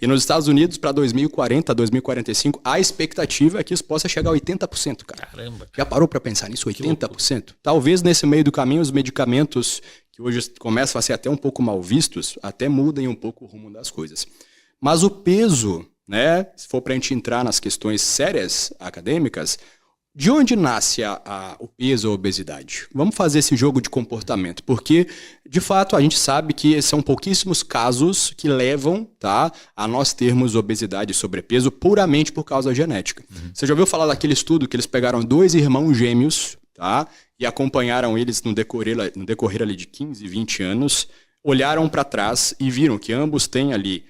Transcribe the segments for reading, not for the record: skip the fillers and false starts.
E nos Estados Unidos, para 2040, 2045, a expectativa é que isso possa chegar a 80%, cara. Caramba. Já parou para pensar nisso? 80%? Talvez nesse meio do caminho os medicamentos, que hoje começam a ser até um pouco mal vistos, até mudem um pouco o rumo das coisas. Mas o peso, né, se for para a gente entrar nas questões sérias acadêmicas, de onde nasce o peso ou a obesidade? Vamos fazer esse jogo de comportamento, porque, de fato, a gente sabe que são pouquíssimos casos que levam, tá, a nós termos obesidade e sobrepeso puramente por causa genética. Você já ouviu falar daquele estudo que eles pegaram 2 irmãos gêmeos, tá, e acompanharam eles no decorrer ali de 15, 20 anos, olharam para trás e viram que ambos têm ali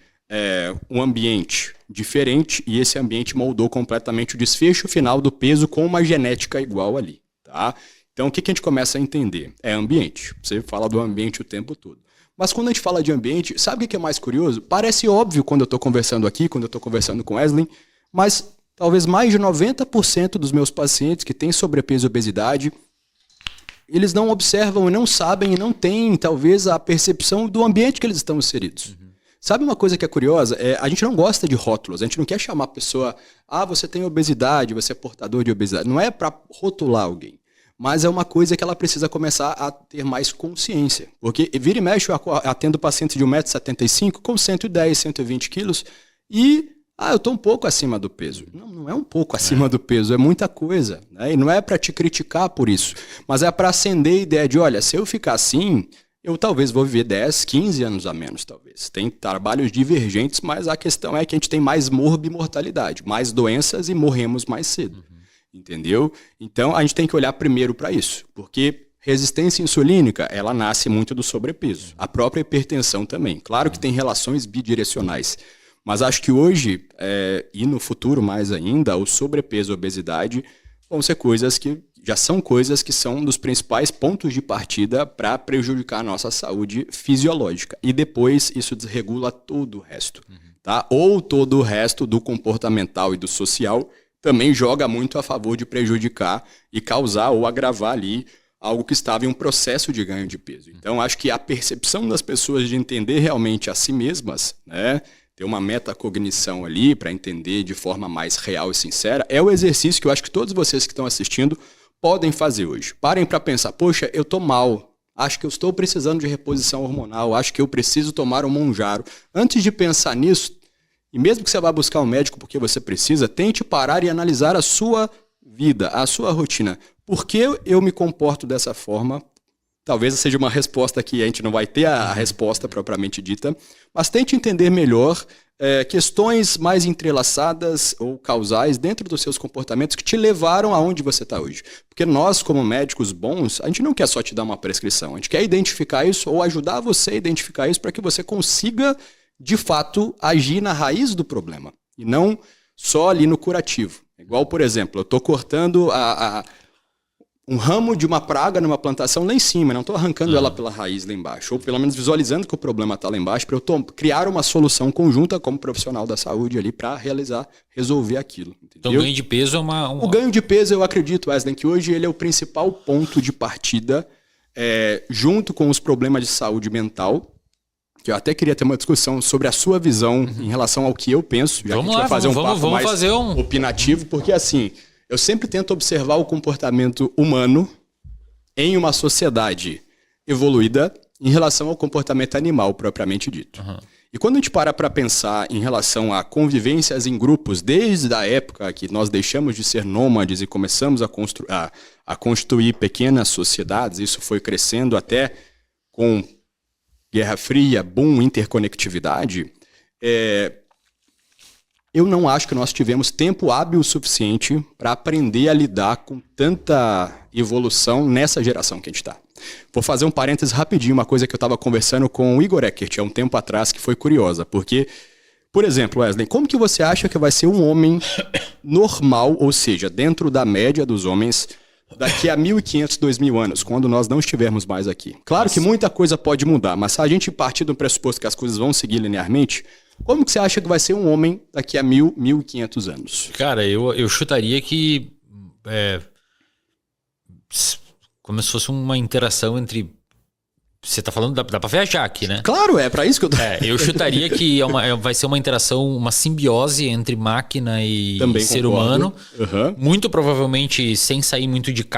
um ambiente diferente e esse ambiente moldou completamente o desfecho final do peso com uma genética igual ali, tá? Então, o que a gente começa a entender? É ambiente. Você fala do ambiente o tempo todo. Mas quando a gente fala de ambiente, sabe o que é mais curioso? Parece óbvio quando eu estou conversando aqui, quando eu estou conversando com Wesley, mas talvez mais de 90% dos meus pacientes que têm sobrepeso e obesidade, eles não observam e não sabem e não têm, talvez, a percepção do ambiente que eles estão inseridos. Sabe uma coisa que é curiosa? A gente não gosta de rótulos, a gente não quer chamar a pessoa, você tem obesidade, você é portador de obesidade. Não é para rotular alguém, mas é uma coisa que ela precisa começar a ter mais consciência. Porque vira e mexe, eu atendo pacientes de 1,75 m com 110, 120 quilos e, eu estou um pouco acima do peso. Não é um pouco acima do peso, é muita coisa, né? E não é para te criticar por isso, mas é para acender a ideia de, olha, se eu ficar assim, eu talvez vou viver 10, 15 anos a menos, talvez. Tem trabalhos divergentes, mas a questão é que a gente tem mais morbimortalidade, mais doenças e morremos mais cedo. Entendeu? Então, a gente tem que olhar primeiro para isso, porque resistência insulínica, ela nasce muito do sobrepeso. A própria hipertensão também. Claro que tem relações bidirecionais, mas acho que hoje, e no futuro mais ainda, o sobrepeso e a obesidade vão ser coisas que já são coisas que são um dos principais pontos de partida para prejudicar a nossa saúde fisiológica. E depois isso desregula todo o resto. Tá? Ou todo o resto do comportamental e do social também joga muito a favor de prejudicar e causar ou agravar ali algo que estava em um processo de ganho de peso. Então, acho que a percepção das pessoas de entender realmente a si mesmas, né, ter uma metacognição ali para entender de forma mais real e sincera, é o exercício que eu acho que todos vocês que estão assistindo podem fazer hoje. Parem para pensar, poxa, eu estou mal, acho que eu estou precisando de reposição hormonal, acho que eu preciso tomar um Monjaro. Antes de pensar nisso, e mesmo que você vá buscar um médico porque você precisa, tente parar e analisar a sua vida, a sua rotina. Por que eu me comporto dessa forma? Talvez seja uma resposta que a gente não vai ter a resposta propriamente dita, mas tente entender melhor questões mais entrelaçadas ou causais dentro dos seus comportamentos que te levaram aonde você está hoje. Porque nós, como médicos bons, a gente não quer só te dar uma prescrição, a gente quer identificar isso ou ajudar você a identificar isso para que você consiga, de fato, agir na raiz do problema e não só ali no curativo. Igual, por exemplo, eu estou cortando um ramo de uma praga numa plantação lá em cima, não estou arrancando ela pela raiz lá embaixo, ou pelo menos visualizando que o problema está lá embaixo, para eu criar uma solução conjunta como profissional da saúde ali para resolver aquilo. Entendeu? Então o ganho de peso é O ganho de peso, eu acredito, Wesley, que hoje ele é o principal ponto de partida, junto com os problemas de saúde mental, que eu até queria ter uma discussão sobre a sua visão em relação ao que eu penso, já que a gente vai fazer um papo mais opinativo, porque assim, eu sempre tento observar o comportamento humano em uma sociedade evoluída em relação ao comportamento animal propriamente dito. E quando a gente para pensar em relação a convivências em grupos, desde a época que nós deixamos de ser nômades e começamos a construir pequenas sociedades, isso foi crescendo até com Guerra Fria, boom, interconectividade, eu não acho que nós tivemos tempo hábil o suficiente para aprender a lidar com tanta evolução nessa geração que a gente está. Vou fazer um parênteses rapidinho, uma coisa que eu estava conversando com o Igor Eckert há um tempo atrás, que foi curiosa, porque, por exemplo, Wesley, como que você acha que vai ser um homem normal, ou seja, dentro da média dos homens, daqui a 1.500, 2.000 anos, quando nós não estivermos mais aqui? Claro que muita coisa pode mudar, mas se a gente partir do pressuposto que as coisas vão seguir linearmente, como que você acha que vai ser um homem daqui a 1.000, 1.500 anos? Cara, eu chutaria que como se fosse uma interação entre Você tá falando, dá pra viajar aqui, né? Claro, é para isso que eu tô... Eu chutaria que vai ser uma interação, uma simbiose entre máquina e Também ser concordo. humano. Uhum. Muito provavelmente sem sair muito de